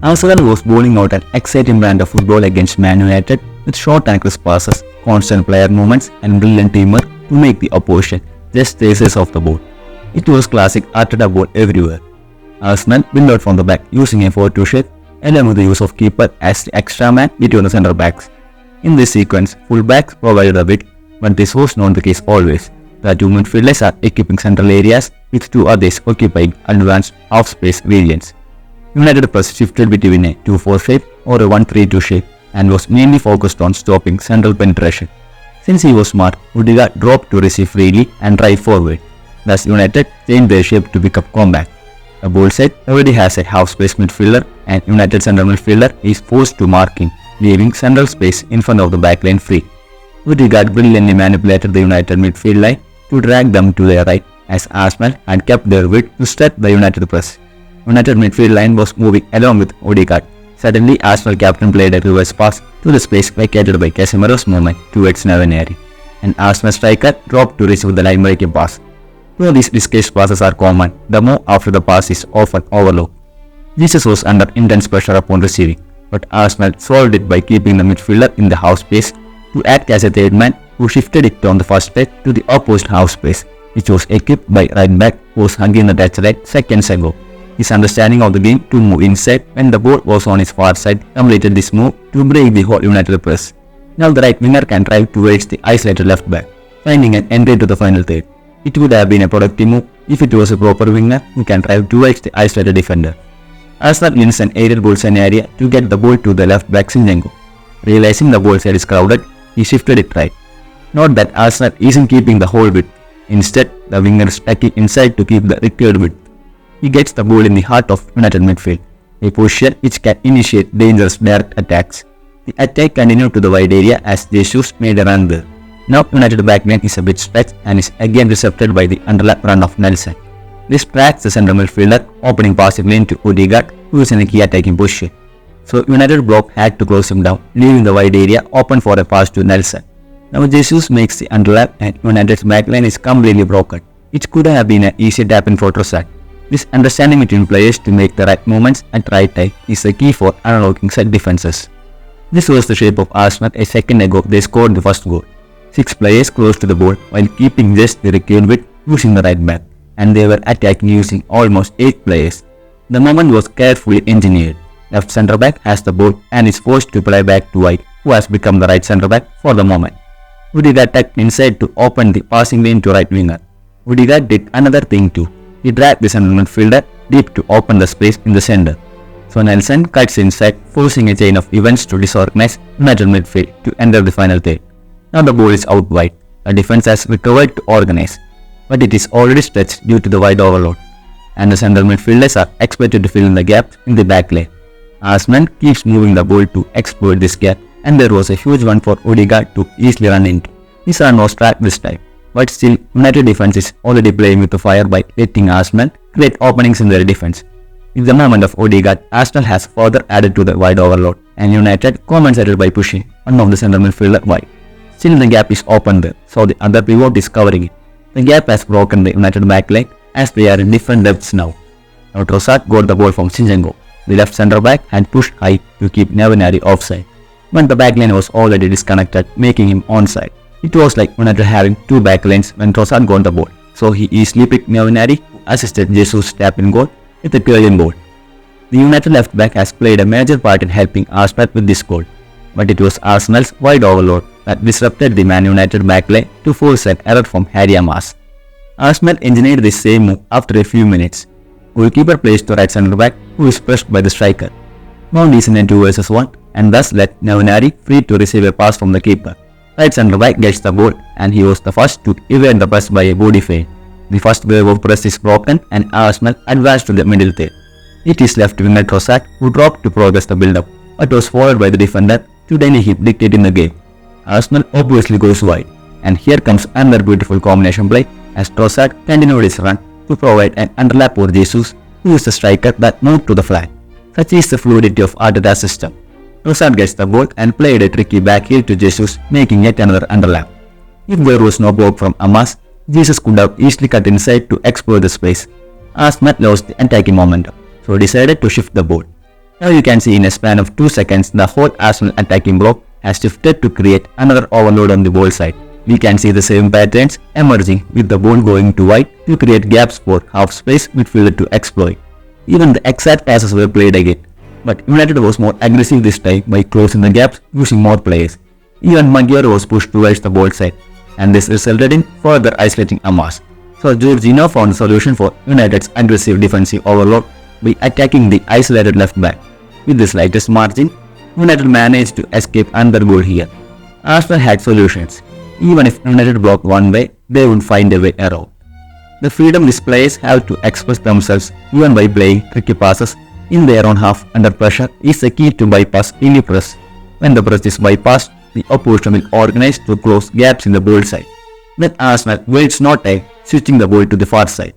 Arsenal was bowling out an exciting brand of football against Man United with short and crisp passes, constant player movements and brilliant teamwork to make the opposition just traces of the ball. It was classic Arteta ball everywhere. Arsenal built out from the back using a 4-2 shape along with the use of keeper as the extra man between the centre backs. In this sequence, full-backs provided a bit, but this was not the case always. The two midfielders are equipping central areas with two others occupying advanced half-space regions. United press shifted between a 2-4 shape or a 1-3-2 shape and was mainly focused on stopping central penetration. Since he was smart, Odegaard dropped to receive freely and drive forward. Thus United changed their shape to become compact. The ball side already has a half-space midfielder and United central midfielder is forced to mark him, leaving central space in front of the backline free. Odegaard brilliantly manipulated the United midfield line to drag them to their right as Arsenal had kept their width to stop the United press. United midfield line was moving along with Odegaard. Suddenly Arsenal captain played a reverse pass to the space vacated by Casemiro's movement towards Navaneri, and Arsenal striker dropped to receive the line-breaking pass. Though these risky passes are common, the move after the pass is often overlooked. Jesus was under intense pressure upon receiving, but Arsenal solved it by keeping the midfielder in the half space to act as a third man who shifted it on the first play to the opposite half space, which was equipped by right back who was hugging the touchline seconds ago. His understanding of the game to move inside when the ball was on his far side completed this move to break the whole United press. Now the right winger can drive towards the isolated left back, finding an entry to the final third. It would have been a productive move if it was a proper winger who can drive towards the isolated defender. Arsenal wins an aerial ball scenario to get the ball to the left back Zinchenko. Realizing the ball side is crowded, he shifted it right. Note that Arsenal isn't keeping the whole width. Instead, the winger is backing inside to keep the required width. He gets the ball in the heart of United midfield, a position which can initiate dangerous direct attacks. The attack continued to the wide area as Jesus made a run there. Now United backline is a bit stretched and is again intercepted by the underlap run of Nelson. This tracks the central midfielder, opening passing lane to Odegaard, who is in a key attacking position. So United block had to close him down, leaving the wide area open for a pass to Nelson. Now Jesus makes the underlap and United's backline is completely broken. It could have been an easy tap-in for Trossard. This understanding between players to make the right movements at right time is the key for unlocking set defenses. This was the shape of Arsenal a second ago they scored the first goal. 6 players close to the ball while keeping just the required width using the right back, and they were attacking using almost 8 players. The movement was carefully engineered. Left centre back has the ball and is forced to play back to White, who has become the right centre back for the moment. Odegaard tucked inside to open the passing lane to right winger. Odegaard did another thing too. He dragged the central midfielder deep to open the space in the center. So Nelson cuts inside, forcing a chain of events to disorganize United midfield to enter the final third. Now the ball is out wide. The defense has recovered to organize, but it is already stretched due to the wide overload, and the central midfielders are expected to fill in the gaps in the back lane. Arsenal keeps moving the ball to exploit this gap, and there was a huge one for Odegaard to easily run into. His run was tracked this time. But still, United defense is already playing with the fire by letting Arsenal create openings in their defense. With the movement of Odegaard, Arsenal has further added to the wide overload, and United compensated by pushing one of the central midfielder wide. Still the gap is open there, so the other pivot is covering it. The gap has broken the United backline as they are in different depths now. Now Trossard got the ball from Zinchenko. The left centre back had pushed high to keep Navaneri offside, but the backline was already disconnected, making him onside. It was like United having 2 backlines when Trossard got the ball, so he easily picked Navaneri, who assisted Jesus' tap-in goal with a clearing ball. The United left back has played a major part in helping Arsenal with this goal, but it was Arsenal's wide overload that disrupted the Man United backline to force an error from Harry Amas. Arsenal engineered this same move after a few minutes. Goalkeeper plays to right centre back, who is pressed by the striker. Mount is in a 2 vs 1 and thus let Navaneri free to receive a pass from the keeper. Right centre back gets the ball and he was the first to evade the press by a body feint. The first wave of press is broken and Arsenal advanced to the middle third. It is left winger Trossard who dropped to progress the build-up, but was followed by the defender to deny him dictating the game. Arsenal obviously goes wide, and here comes another beautiful combination play as Trossard continued his run to provide an underlap for Jesus, who is the striker that moved to the flank. Such is the fluidity of Arteta's system. Trossard gets the ball and played a tricky backheel to Jesus, making yet another underlap. If there was no block from Amas, Jesus could have easily cut inside to explore the space. Arsenal lost the attacking momentum, so decided to shift the ball. Now you can see in a span of 2 seconds the whole Arsenal attacking block has shifted to create another overload on the ball side. We can see the same patterns emerging with the ball going to wide to create gaps for half space midfielder to exploit. Even the exact passes were played again, but United was more aggressive this time by closing the gaps using more players. Even Maguire was pushed towards the ball side, and this resulted in further isolating Amas. So Jorginho found a solution for United's aggressive defensive overload by attacking the isolated left back. With the slightest margin, United managed to escape another goal here. Arsenal had solutions. Even if United blocked one way, they would find a way around. The freedom these players have to express themselves even by playing tricky passes in their own half under pressure is the key to bypass any press. When the press is bypassed, the opposition will organize to close gaps in the ball side. Then Arsenal waits no time, switching the ball to the far side.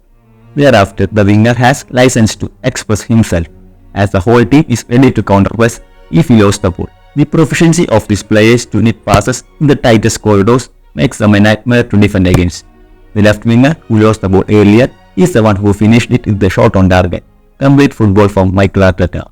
Thereafter, the winger has license to express himself, as the whole team is ready to counter-press if he lost the ball. The proficiency of these players to knit passes in the tightest corridors makes them a nightmare to defend against. The left winger, who lost the ball earlier, is the one who finished it with the shot on target. Complete football from Michael Arteta.